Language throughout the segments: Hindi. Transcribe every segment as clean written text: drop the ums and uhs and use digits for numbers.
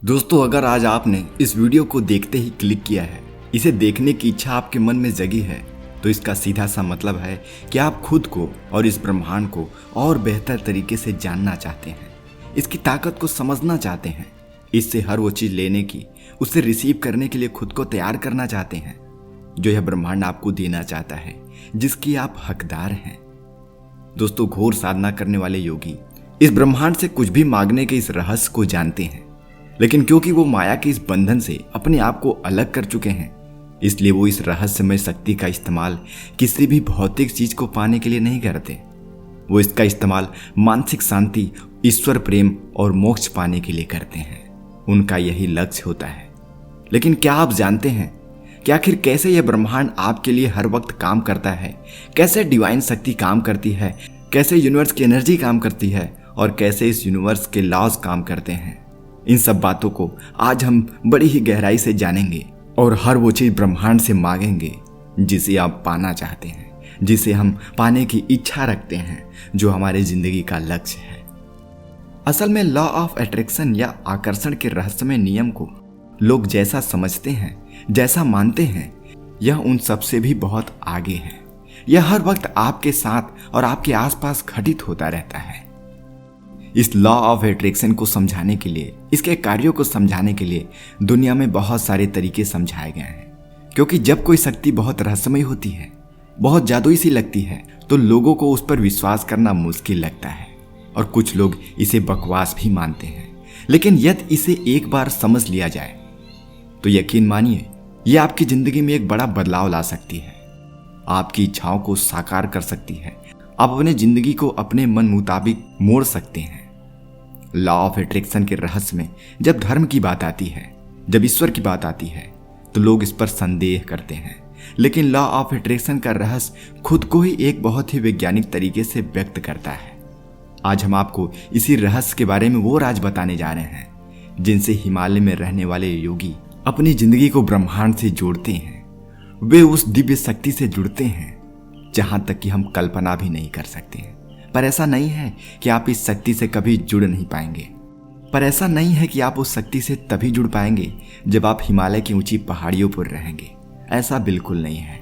दोस्तों, अगर आज आपने इस वीडियो को देखते ही क्लिक किया है, इसे देखने की इच्छा आपके मन में जगी है, तो इसका सीधा सा मतलब है कि आप खुद को और इस ब्रह्मांड को और बेहतर तरीके से जानना चाहते हैं, इसकी ताकत को समझना चाहते हैं, इससे हर वो चीज़ लेने की, उसे रिसीव करने के लिए खुद को तैयार करना चाहते हैं जो यह ब्रह्मांड आपको देना चाहता है, जिसकी आप हकदार हैं। दोस्तों, घोर साधना करने वाले योगी इस ब्रह्मांड से कुछ भी मांगने के इस रहस्य को जानते हैं, लेकिन क्योंकि वो माया के इस बंधन से अपने आप को अलग कर चुके हैं, इसलिए वो इस रहस्यमय शक्ति का इस्तेमाल किसी भी भौतिक चीज को पाने के लिए नहीं करते। वो इसका इस्तेमाल मानसिक शांति, ईश्वर प्रेम और मोक्ष पाने के लिए करते हैं। उनका यही लक्ष्य होता है। लेकिन क्या आप जानते हैं कि आखिर कैसे यह ब्रह्मांड आपके लिए हर वक्त काम करता है? कैसे डिवाइन शक्ति काम करती है? कैसे यूनिवर्स की एनर्जी काम करती है? और कैसे इस यूनिवर्स के लॉज काम करते हैं? इन सब बातों को आज हम बड़ी ही गहराई से जानेंगे और हर वो चीज ब्रह्मांड से मांगेंगे जिसे आप पाना चाहते हैं, जिसे हम पाने की इच्छा रखते हैं, जो हमारे जिंदगी का लक्ष्य है। असल में लॉ ऑफ अट्रैक्शन या आकर्षण के रहस्यमय नियम को लोग जैसा समझते हैं, जैसा मानते हैं, यह उन सब से भी बहुत आगे है। यह हर वक्त आपके साथ और आपके आसपास घटित होता रहता है। इस लॉ ऑफ अट्रैक्शन को समझाने के लिए, इसके कार्यों को समझाने के लिए दुनिया में बहुत सारे तरीके समझाए गए हैं। क्योंकि जब कोई शक्ति बहुत रहस्यमय होती है, बहुत जादुई सी लगती है, तो लोगों को उस पर विश्वास करना मुश्किल लगता है और कुछ लोग इसे बकवास भी मानते हैं। लेकिन यदि इसे एक बार समझ लिया जाए तो यकीन मानिए, यह आपकी जिंदगी में एक बड़ा बदलाव ला सकती है, आपकी इच्छाओं को साकार कर सकती है। आप अपने जिंदगी को अपने मन मुताबिक मोड़ सकते हैं। लॉ ऑफ अट्रैक्शन के रहस्य में जब धर्म की बात आती है, जब ईश्वर की बात आती है, तो लोग इस पर संदेह करते हैं। लेकिन लॉ ऑफ अट्रैक्शन का रहस्य खुद को ही एक बहुत ही वैज्ञानिक तरीके से व्यक्त करता है। आज हम आपको इसी रहस्य के बारे में वो राज बताने जा रहे हैं जिनसे हिमालय में रहने वाले योगी अपनी जिंदगी को ब्रह्मांड से जोड़ते हैं। वे उस दिव्य शक्ति से जुड़ते हैं जहां तक कि हम कल्पना भी नहीं कर सकते हैं। पर ऐसा नहीं है कि आप इस शक्ति से कभी जुड़ नहीं पाएंगे। पर ऐसा नहीं है कि आप उस शक्ति से तभी जुड़ पाएंगे जब आप हिमालय की ऊंची पहाड़ियों पर रहेंगे। ऐसा बिल्कुल नहीं है।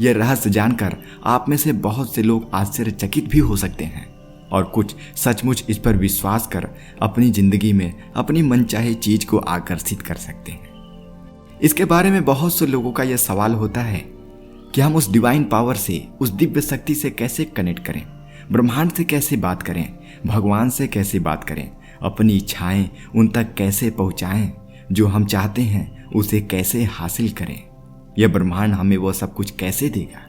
यह रहस्य जानकर आप में से बहुत से लोग आश्चर्यचकित भी हो सकते हैं और कुछ सचमुच इस पर विश्वास कर अपनी जिंदगी में अपनी मनचाही चीज को आकर्षित कर सकते हैं। इसके बारे में बहुत से लोगों का यह सवाल होता है कि हम उस डिवाइन पावर से, उस दिव्य शक्ति से कैसे कनेक्ट करें, ब्रह्मांड से कैसे बात करें, भगवान से कैसे बात करें, अपनी इच्छाएं उन तक कैसे पहुंचाएं, जो हम चाहते हैं उसे कैसे हासिल करें। यह ब्रह्मांड हमें वो सब कुछ कैसे देगा।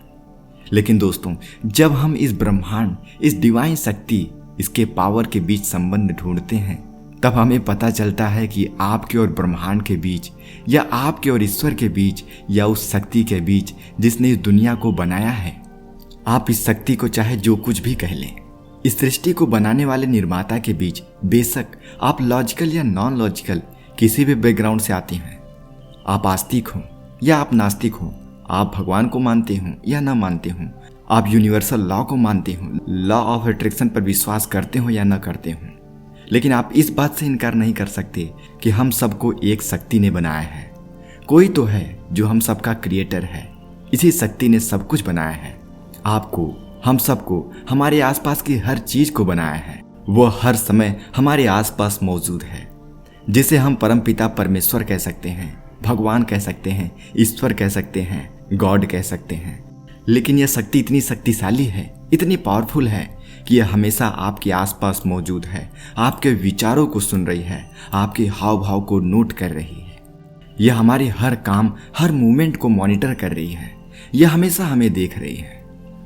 लेकिन दोस्तों, जब हम इस ब्रह्मांड, इस डिवाइन शक्ति, इसके पावर के बीच संबंध ढूंढते हैं, तब हमें पता चलता है कि आपके और ब्रह्मांड के बीच, या आपके और ईश्वर के बीच, या उस शक्ति के बीच जिसने इस दुनिया को बनाया है। आप इस शक्ति को चाहे जो कुछ भी कह लें, इस सृष्टि को बनाने वाले निर्माता के बीच, बेशक आप लॉजिकल या नॉन लॉजिकल किसी भी बैकग्राउंड से आते हैं, आप आस्तिक हों या आप नास्तिक हों, आप भगवान को मानते हों या ना मानते हों, आप यूनिवर्सल लॉ को मानते हों, लॉ ऑफ अट्रैक्शन पर विश्वास करते हो या ना करते हों, लेकिन आप इस बात से इनकार नहीं कर सकते कि हम सबको एक शक्ति ने बनाया है। कोई तो है जो हम सबका क्रिएटर है। इसी शक्ति ने सब कुछ बनाया है। आपको, हम सबको, हमारे आसपास की हर चीज को बनाया है। वो हर समय हमारे आसपास मौजूद है, जिसे हम परमपिता परमेश्वर कह सकते हैं, भगवान कह सकते हैं, ईश्वर कह सकते हैं, गॉड कह सकते हैं। लेकिन यह शक्ति इतनी शक्तिशाली है, इतनी पावरफुल है कि यह हमेशा आपके आसपास मौजूद है, आपके विचारों को सुन रही है, आपके हाव भाव को नोट कर रही है। यह हमारे हर काम, हर मूवमेंट को मॉनिटर कर रही है। यह हमेशा हमें देख रही है।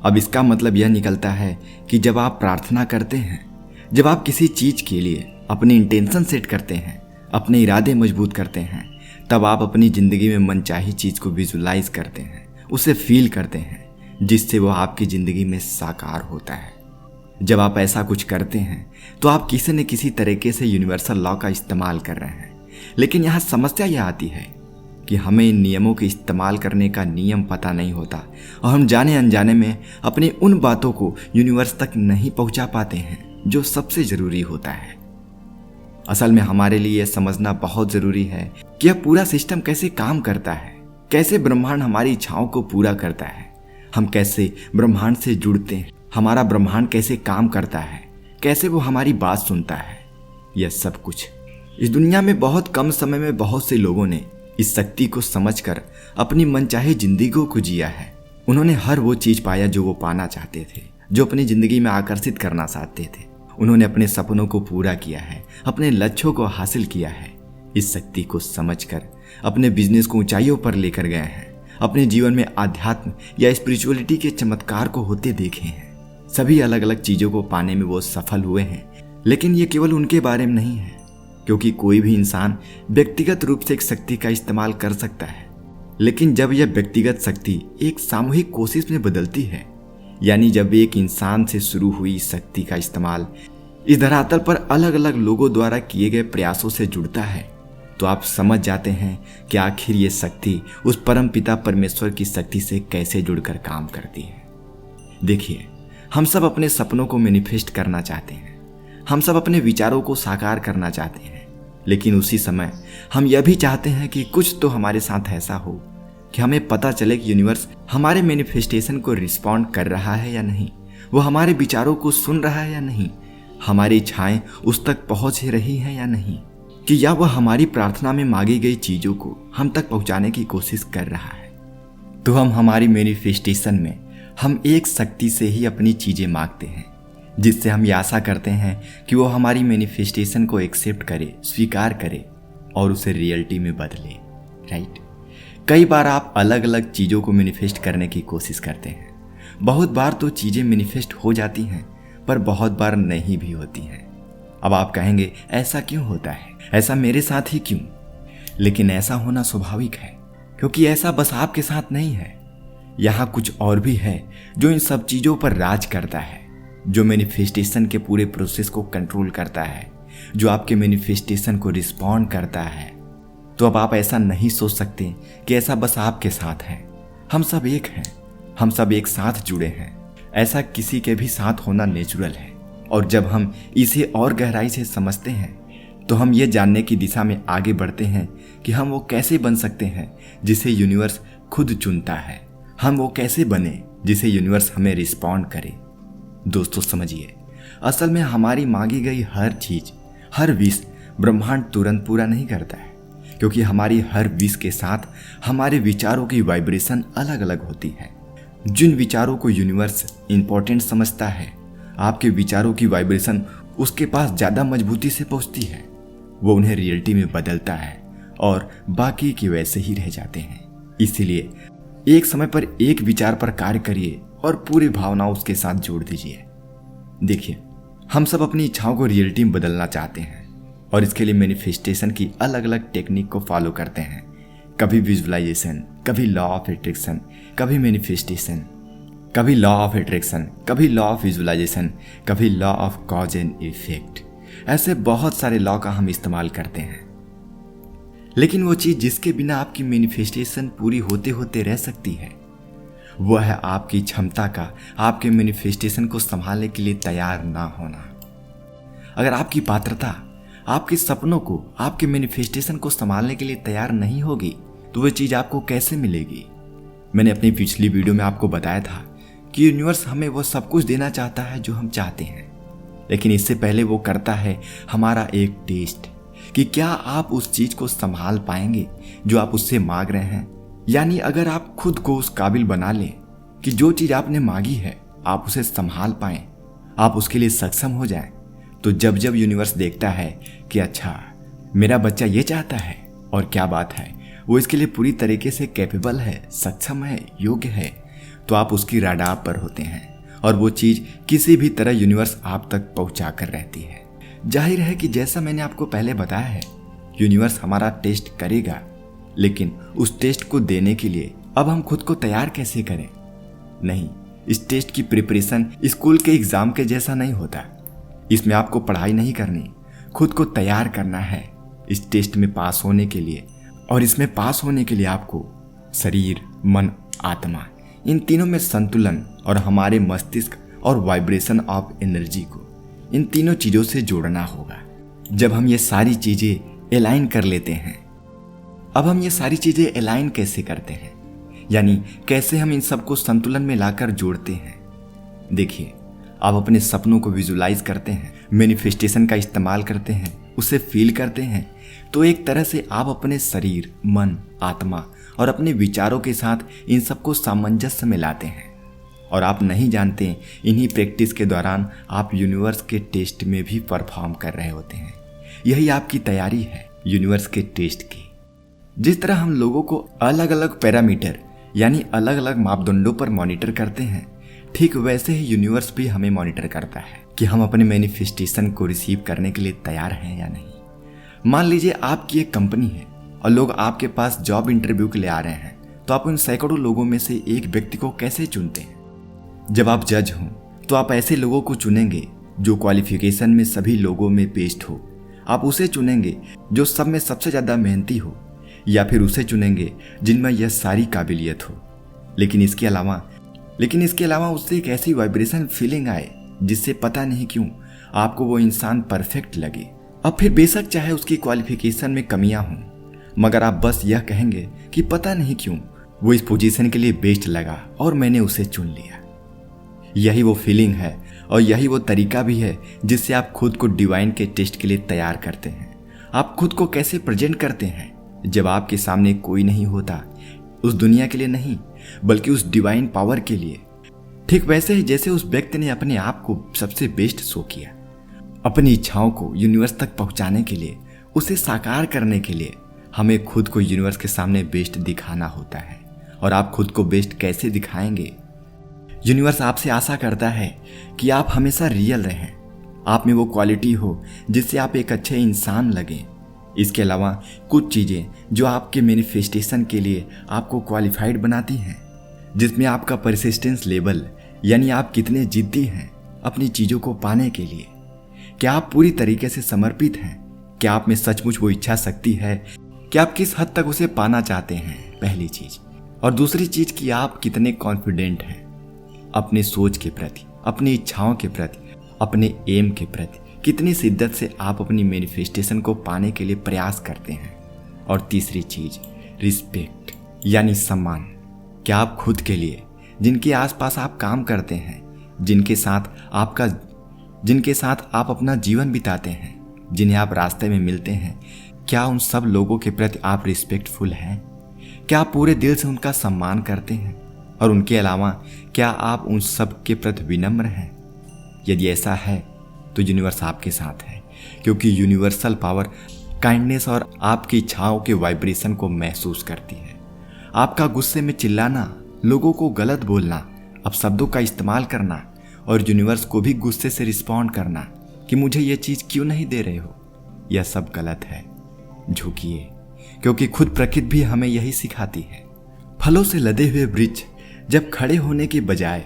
अब इसका मतलब यह निकलता है कि जब आप प्रार्थना करते हैं, जब आप किसी चीज के लिए अपनी इंटेंशन सेट करते हैं, अपने इरादे मजबूत करते हैं, तब आप अपनी जिंदगी में मनचाही चीज को विजुलाइज करते हैं, उसे फील करते हैं, जिससे वह आपकी जिंदगी में साकार होता है। जब आप ऐसा कुछ करते हैं तो आप किसी न किसी तरीके से यूनिवर्सल लॉ का इस्तेमाल कर रहे हैं। लेकिन यहाँ समस्या यह आती है कि हमें इन नियमों के इस्तेमाल करने का नियम पता नहीं होता और हम जाने अनजाने में अपने उन बातों को यूनिवर्स तक नहीं पहुंचा पाते हैं जो सबसे जरूरी होता है। असल में हमारे लिए यह समझना बहुत जरूरी है कि यह पूरा सिस्टम कैसे काम करता है, कैसे ब्रह्मांड हमारी इच्छाओं को पूरा करता है, हम कैसे ब्रह्मांड से जुड़ते हैं, हमारा ब्रह्मांड कैसे काम करता है, कैसे वो हमारी बात सुनता है। यह सब कुछ इस दुनिया में बहुत कम समय में बहुत से लोगों ने इस शक्ति को समझकर अपनी मनचाही जिंदगी को जिया है। उन्होंने हर वो चीज पाया जो वो पाना चाहते थे, जो अपनी जिंदगी में आकर्षित करना चाहते थे। उन्होंने अपने सपनों को पूरा किया है, अपने लक्ष्यों को हासिल किया है। इस शक्ति को समझकर अपने बिजनेस को ऊंचाइयों पर लेकर गए हैं, अपने जीवन में आध्यात्म या स्पिरिचुअलिटी के चमत्कार को होते देखे हैं। सभी अलग अलग चीजों को पाने में वो सफल हुए हैं, लेकिन ये केवल उनके बारे में नहीं है, क्योंकि कोई भी इंसान व्यक्तिगत रूप से एक शक्ति का इस्तेमाल कर सकता है, लेकिन जब यह व्यक्तिगत शक्ति एक सामूहिक कोशिश में बदलती है, यानी जब एक इंसान से शुरू हुई शक्ति का इस्तेमाल इस धरातल पर अलग अलग लोगों द्वारा किए गए प्रयासों से जुड़ता है, तो आप समझ जाते हैं कि आखिर ये शक्ति उस परम पिता परमेश्वर की शक्ति से कैसे जुड़कर काम करती है। देखिए, हम सब अपने सपनों को मैनिफेस्ट करना चाहते हैं, हम सब अपने विचारों को साकार करना चाहते हैं, लेकिन उसी समय हम यह भी चाहते हैं कि कुछ तो हमारे साथ ऐसा हो कि हमें पता चले कि यूनिवर्स हमारे मैनिफेस्टेशन को रिस्पॉन्ड कर रहा है या नहीं, वो हमारे विचारों को सुन रहा है या नहीं, हमारी इच्छाएं उस तक पहुंच रही हैं या नहीं, कि या वह हमारी प्रार्थना में मांगी गई चीजों को हम तक पहुंचाने की कोशिश कर रहा है। तो हम हमारी मैनिफेस्टेशन में हम एक शक्ति से ही अपनी चीजें मांगते हैं, जिससे हम ये आशा करते हैं कि वो हमारी मैनिफेस्टेशन को एक्सेप्ट करे, स्वीकार करे और उसे रियलिटी में बदले। राइट? कई बार आप अलग अलग चीज़ों को मैनिफेस्ट करने की कोशिश करते हैं। बहुत बार तो चीज़ें मैनिफेस्ट हो जाती हैं, पर बहुत बार नहीं भी होती हैं। अब आप कहेंगे ऐसा क्यों होता है, ऐसा मेरे साथ ही क्यों? लेकिन ऐसा होना स्वाभाविक है, क्योंकि ऐसा बस आपके साथ नहीं है। यहाँ कुछ और भी है जो इन सब चीज़ों पर राज करता है, जो मैनिफेस्टेशन के पूरे प्रोसेस को कंट्रोल करता है, जो आपके मैनिफेस्टेशन को रिस्पॉन्ड करता है। तो अब आप ऐसा नहीं सोच सकते कि ऐसा बस आपके साथ है। हम सब एक हैं, हम सब एक साथ जुड़े हैं। ऐसा किसी के भी साथ होना नेचुरल है। और जब हम इसे और गहराई से समझते हैं तो हम ये जानने की दिशा में आगे बढ़ते हैं कि हम वो कैसे बन सकते हैं जिसे यूनिवर्स खुद चुनता है। हम वो कैसे बने जिसे यूनिवर्स हमें रिस्पॉन्ड करे। दोस्तों समझिए, असल में हमारी मांगी गई हर चीज, हर विश ब्रह्मांड तुरंत पूरा नहीं करता है, क्योंकि हमारी हर विश के साथ हमारे विचारों की वाइब्रेशन अलग अलग होती है। जिन विचारों को यूनिवर्स इंपॉर्टेंट समझता है, आपके विचारों की वाइब्रेशन उसके पास ज़्यादा मजबूती से पहुंचती है। वो उन्हें रियलिटी में बदलता है और बाकी के वैसे ही रह जाते हैं। इसीलिए एक समय पर एक विचार पर कार्य करिए और पूरी भावना उसके साथ जोड़ दीजिए। देखिए, हम सब अपनी इच्छाओं को रियलिटी में बदलना चाहते हैं और इसके लिए मैनिफेस्टेशन की अलग अलग टेक्निक को फॉलो करते हैं। कभी विजुअलाइजेशन, कभी लॉ ऑफ अट्रैक्शन, कभी मैनिफेस्टेशन, कभी लॉ ऑफ अट्रैक्शन, कभी लॉ ऑफ विजुअलाइजेशन, कभी law of cause and effect. ऐसे बहुत सारे लॉ का हम इस्तेमाल करते हैं। लेकिन वो चीज जिसके बिना आपकी मैनिफेस्टेशन पूरी होते होते रह सकती है, वो है आपकी क्षमता का आपके मैनिफेस्टेशन को संभालने के लिए तैयार ना होना। अगर आपकी पात्रता आपके सपनों को, आपके मैनिफेस्टेशन को संभालने के लिए तैयार नहीं होगी, तो वो चीज आपको कैसे मिलेगी? मैंने अपनी पिछली वीडियो में आपको बताया था कि यूनिवर्स हमें वो सब कुछ देना चाहता है जो हम चाहते हैं, लेकिन इससे पहले वो करता है हमारा एक टेस्ट कि क्या आप उस चीज को संभाल पाएंगे जो आप उससे मांग रहे हैं। यानी अगर आप खुद को उस काबिल बना लें कि जो चीज आपने मांगी है आप उसे संभाल पाएं, आप उसके लिए सक्षम हो जाएं, तो जब जब यूनिवर्स देखता है कि अच्छा मेरा बच्चा ये चाहता है और क्या बात है, वो इसके लिए पूरी तरीके से कैपेबल है, सक्षम है, योग्य है, तो आप उसकी रडार पर होते हैं और वो चीज किसी भी तरह यूनिवर्स आप तक पहुंचा कर रहती है। जाहिर है कि जैसा मैंने आपको पहले बताया है, यूनिवर्स हमारा टेस्ट करेगा, लेकिन उस टेस्ट को देने के लिए अब हम खुद को तैयार कैसे करें? नहीं, इस टेस्ट की प्रिपरेशन स्कूल के एग्जाम के जैसा नहीं होता। इसमें आपको पढ़ाई नहीं करनी, खुद को तैयार करना है इस टेस्ट में पास होने के लिए। और इसमें पास होने के लिए आपको शरीर, मन, आत्मा, इन तीनों में संतुलन और हमारे मस्तिष्क और वाइब्रेशन ऑफ एनर्जी को, इन तीनों चीजों से जोड़ना होगा। जब हम ये सारी चीजें अलाइन कर लेते हैं। अब हम ये सारी चीजें अलाइन कैसे करते हैं, यानी कैसे हम इन सबको संतुलन में लाकर जोड़ते हैं। देखिए, आप अपने सपनों को विजुलाइज करते हैं, मैनिफेस्टेशन का इस्तेमाल करते हैं, उसे फील करते हैं, तो एक तरह से आप अपने शरीर, मन, आत्मा और अपने विचारों के साथ इन सबको सामंजस्य में लाते हैं। और आप नहीं जानते, इन्हीं प्रैक्टिस के दौरान आप यूनिवर्स के टेस्ट में भी परफॉर्म कर रहे होते हैं। यही आपकी तैयारी है यूनिवर्स के टेस्ट की। जिस तरह हम लोगों को अलग अलग पैरामीटर यानी अलग अलग मापदंडों पर मॉनिटर करते हैं, ठीक वैसे ही यूनिवर्स भी हमें मॉनिटर करता है कि हम अपने मैनिफेस्टेशन को रिसीव करने के लिए तैयार हैं या नहीं। मान लीजिए आपकी एक कंपनी है और लोग आपके पास जॉब इंटरव्यू के लिए आ रहे हैं, तो आप उन सैकड़ों लोगों में से एक व्यक्ति को कैसे चुनते हैं? जब आप जज हों तो आप ऐसे लोगों को चुनेंगे जो क्वालिफिकेशन में सभी लोगों में बेस्ट हो। आप उसे चुनेंगे जो सब में सबसे ज़्यादा मेहनती हो, या फिर उसे चुनेंगे जिनमें यह सारी काबिलियत हो। लेकिन इसके अलावा उससे एक ऐसी वाइब्रेशन फीलिंग आए जिससे पता नहीं क्यों आपको वो इंसान परफेक्ट लगे। अब फिर बेशक चाहे उसकी क्वालिफिकेशन में कमियां हों, मगर आप बस यह कहेंगे कि पता नहीं क्यों वो इस पोजीशन के लिए बेस्ट लगा और मैंने उसे चुन लिया। यही वो फीलिंग है और यही वो तरीका भी है जिससे आप खुद को डिवाइन के टेस्ट के लिए तैयार करते हैं। आप खुद को कैसे प्रेजेंट करते हैं जब आपके सामने कोई नहीं होता, उस दुनिया के लिए नहीं बल्कि उस डिवाइन पावर के लिए। ठीक वैसे ही जैसे उस व्यक्ति ने अपने आप को सबसे बेस्ट शो किया। अपनी इच्छाओं को यूनिवर्स तक पहुंचाने के लिए, उसे साकार करने के लिए हमें खुद को यूनिवर्स के सामने बेस्ट दिखाना होता है। और आप खुद को बेस्ट कैसे दिखाएंगे? यूनिवर्स आपसे आशा करता है कि आप हमेशा रियल रहें, आप में वो क्वालिटी हो जिससे आप एक अच्छे इंसान लगें। इसके अलावा कुछ चीज़ें जो आपके मैनिफेस्टेशन के लिए आपको क्वालिफाइड बनाती हैं, जिसमें आपका परसिस्टेंस लेवल, यानी आप कितने जिद्दी हैं अपनी चीज़ों को पाने के लिए। क्या आप पूरी तरीके से समर्पित हैं? क्या आप में सचमुच वो इच्छा शक्ति है? क्या आप किस हद तक उसे पाना चाहते हैं? पहली चीज़। और दूसरी चीज़ कि आप कितने कॉन्फिडेंट हैं अपने सोच के प्रति, अपनी इच्छाओं के प्रति, अपने एम के प्रति। कितनी शिद्दत से आप अपनी मैनिफेस्टेशन को पाने के लिए प्रयास करते हैं। और तीसरी चीज, रिस्पेक्ट यानी सम्मान। क्या आप खुद के लिए, जिनके आसपास आप काम करते हैं, जिनके साथ आप अपना जीवन बिताते हैं, जिन्हें आप रास्ते में मिलते हैं, क्या उन सब लोगों के प्रति आप रिस्पेक्टफुल हैं? क्या आप पूरे दिल से उनका सम्मान करते हैं? और उनके अलावा क्या आप उन सब के प्रति विनम्र हैं? यदि ऐसा है तो यूनिवर्स आपके साथ है, क्योंकि यूनिवर्सल पावर काइंडनेस और आपकी इच्छाओं के वाइब्रेशन को महसूस करती है। आपका गुस्से में चिल्लाना, लोगों को गलत बोलना, अपशब्दों का इस्तेमाल करना और यूनिवर्स को भी गुस्से से रिस्पॉन्ड करना कि मुझे ये चीज़ क्यों नहीं दे रहे हो, यह सब गलत है। झुकिए, क्योंकि खुद प्रकृति भी हमें यही सिखाती है। फलों से लदे हुए वृक्ष जब खड़े होने के बजाय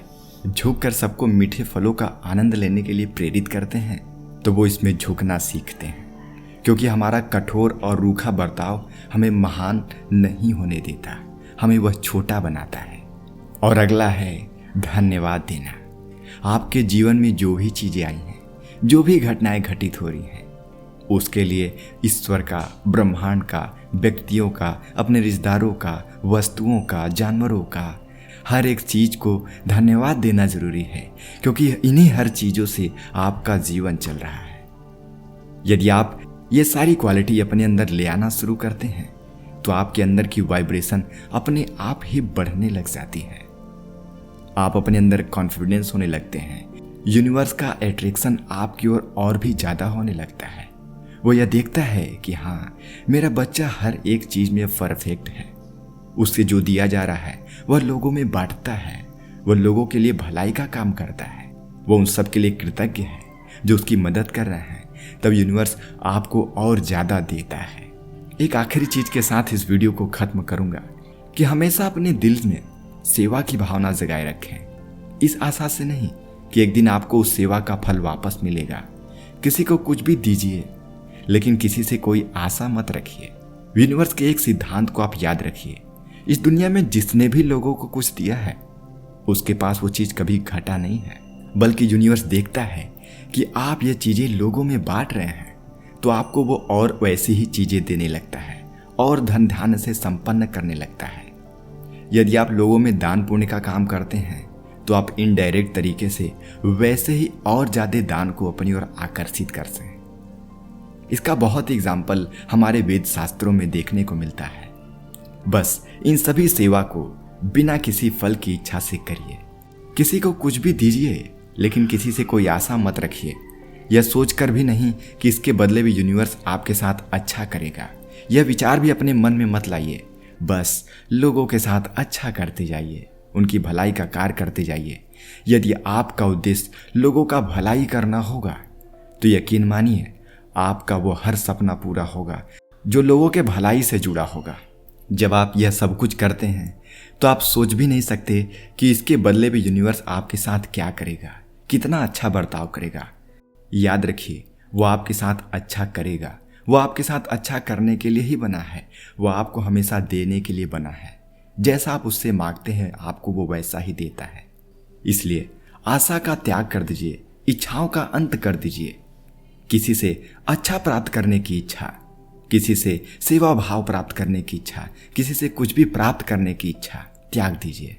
झुककर सबको मीठे फलों का आनंद लेने के लिए प्रेरित करते हैं, तो वो इसमें झुकना सीखते हैं, क्योंकि हमारा कठोर और रूखा बर्ताव हमें महान नहीं होने देता, हमें वह छोटा बनाता है। और अगला है धन्यवाद देना। आपके जीवन में जो भी चीज़ें आई हैं, जो भी घटनाएं घटित हो रही हैं, उसके लिए ईश्वर का, ब्रह्मांड का, व्यक्तियों का, अपने रिश्तेदारों का, वस्तुओं का, जानवरों का, हर एक चीज़ को धन्यवाद देना जरूरी है, क्योंकि इन्हीं हर चीज़ों से आपका जीवन चल रहा है। यदि आप ये सारी क्वालिटी अपने अंदर ले आना शुरू करते हैं, तो आपके अंदर की वाइब्रेशन अपने आप ही बढ़ने लग जाती है। आप अपने अंदर कॉन्फिडेंस होने लगते हैं। यूनिवर्स का अट्रैक्शन आपकी ओर और भी ज़्यादा होने लगता है। वो यह देखता है कि हाँ, मेरा बच्चा हर एक चीज़ में परफेक्ट है। उससे जो दिया जा रहा है वह लोगों में बांटता है, वह लोगों के लिए भलाई का काम करता है, वो उन सब के लिए कृतज्ञ है जो उसकी मदद कर रहे हैं। तब यूनिवर्स आपको और ज़्यादा देता है। एक आखिरी चीज़ के साथ इस वीडियो को ख़त्म करूँगा कि हमेशा अपने दिल में सेवा की भावना जगाए रखें, इस आशा से नहीं कि एक दिन आपको उस सेवा का फल वापस मिलेगा। किसी को कुछ भी दीजिए, लेकिन किसी से कोई आशा मत रखिए। यूनिवर्स के एक सिद्धांत को आप याद रखिए, इस दुनिया में जिसने भी लोगों को कुछ दिया है, उसके पास वो चीज़ कभी घटा नहीं है, बल्कि यूनिवर्स देखता है कि आप ये चीज़ें लोगों में बांट रहे हैं, तो आपको वो और वैसी ही चीजें देने लगता है और धन धान्य से संपन्न करने लगता है। यदि आप लोगों में दान पुण्य का काम करते हैं तो आप इनडायरेक्ट तरीके से वैसे ही और ज्यादा दान को अपनी ओर आकर्षित कर सकें। इसका बहुत एग्जाम्पल हमारे वेद शास्त्रों में देखने को मिलता है। बस इन सभी सेवा को बिना किसी फल की इच्छा से करिए। किसी को कुछ भी दीजिए, लेकिन किसी से कोई आशा मत रखिए। यह सोचकर भी नहीं कि इसके बदले भी यूनिवर्स आपके साथ अच्छा करेगा। यह विचार भी अपने मन में मत लाइए। बस लोगों के साथ अच्छा करते जाइए, उनकी भलाई का कार्य करते जाइए। यदि आपका उद्देश्य लोगों का भलाई करना होगा तो यकीन मानिए आपका वो हर सपना पूरा होगा जो लोगों के भलाई से जुड़ा होगा। जब आप यह सब कुछ करते हैं तो आप सोच भी नहीं सकते कि इसके बदले भी यूनिवर्स आपके साथ क्या करेगा, कितना अच्छा बर्ताव करेगा। याद रखिए, वो आपके साथ अच्छा करेगा। वो आपके साथ अच्छा करने के लिए ही बना है। वो आपको हमेशा देने के लिए बना है। जैसा आप उससे मांगते हैं आपको वो वैसा ही देता है। इसलिए आशा का त्याग कर दीजिए, इच्छाओं का अंत कर दीजिए। किसी से अच्छा प्राप्त करने की इच्छा, किसी से सेवा भाव प्राप्त करने की इच्छा, किसी से कुछ भी प्राप्त करने की इच्छा त्याग दीजिए।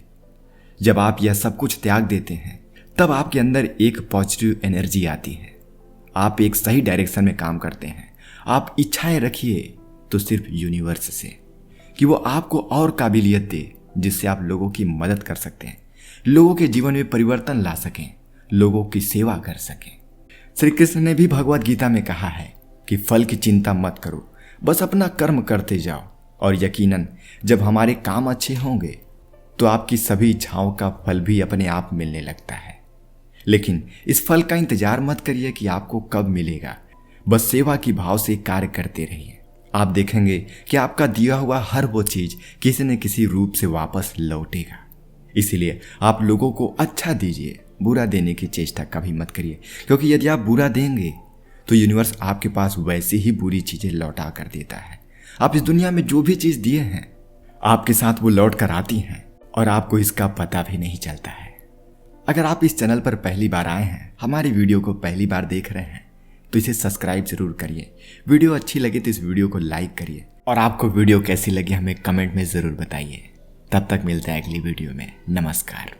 जब आप यह सब कुछ त्याग देते हैं तब आपके अंदर एक पॉजिटिव एनर्जी आती है। आप एक सही डायरेक्शन में काम करते हैं। आप इच्छाएं रखिए तो सिर्फ यूनिवर्स से कि वो आपको और काबिलियत दे जिससे आप लोगों की मदद कर सकते हैं, लोगों के जीवन में परिवर्तन ला सकें, लोगों की सेवा कर सकें। श्री कृष्ण ने भी भगवद गीता में कहा है कि फल की चिंता मत करो, बस अपना कर्म करते जाओ और यकीनन जब हमारे काम अच्छे होंगे तो आपकी सभी इच्छाओं का फल भी अपने आप मिलने लगता है। लेकिन इस फल का इंतजार मत करिए कि आपको कब मिलेगा। बस सेवा की भाव से कार्य करते रहिए। आप देखेंगे कि आपका दिया हुआ हर वो चीज किसी न किसी रूप से वापस लौटेगा। इसीलिए आप लोगों को अच्छा दीजिए, बुरा देने की चेष्टा कभी मत करिए, क्योंकि यदि आप बुरा देंगे तो यूनिवर्स आपके पास वैसी ही बुरी चीजें लौटा कर देता है। आप इस दुनिया में जो भी चीज दिए हैं आपके साथ वो लौट कर आती हैं और आपको इसका पता भी नहीं चलता है। अगर आप इस चैनल पर पहली बार आए हैं, हमारी वीडियो को पहली बार देख रहे हैं, तो इसे सब्सक्राइब जरूर करिए। वीडियो अच्छी लगे तो इस वीडियो को लाइक करिए और आपको वीडियो कैसी लगी हमें कमेंट में जरूर बताइए। तब तक मिलते हैं अगली वीडियो में। नमस्कार।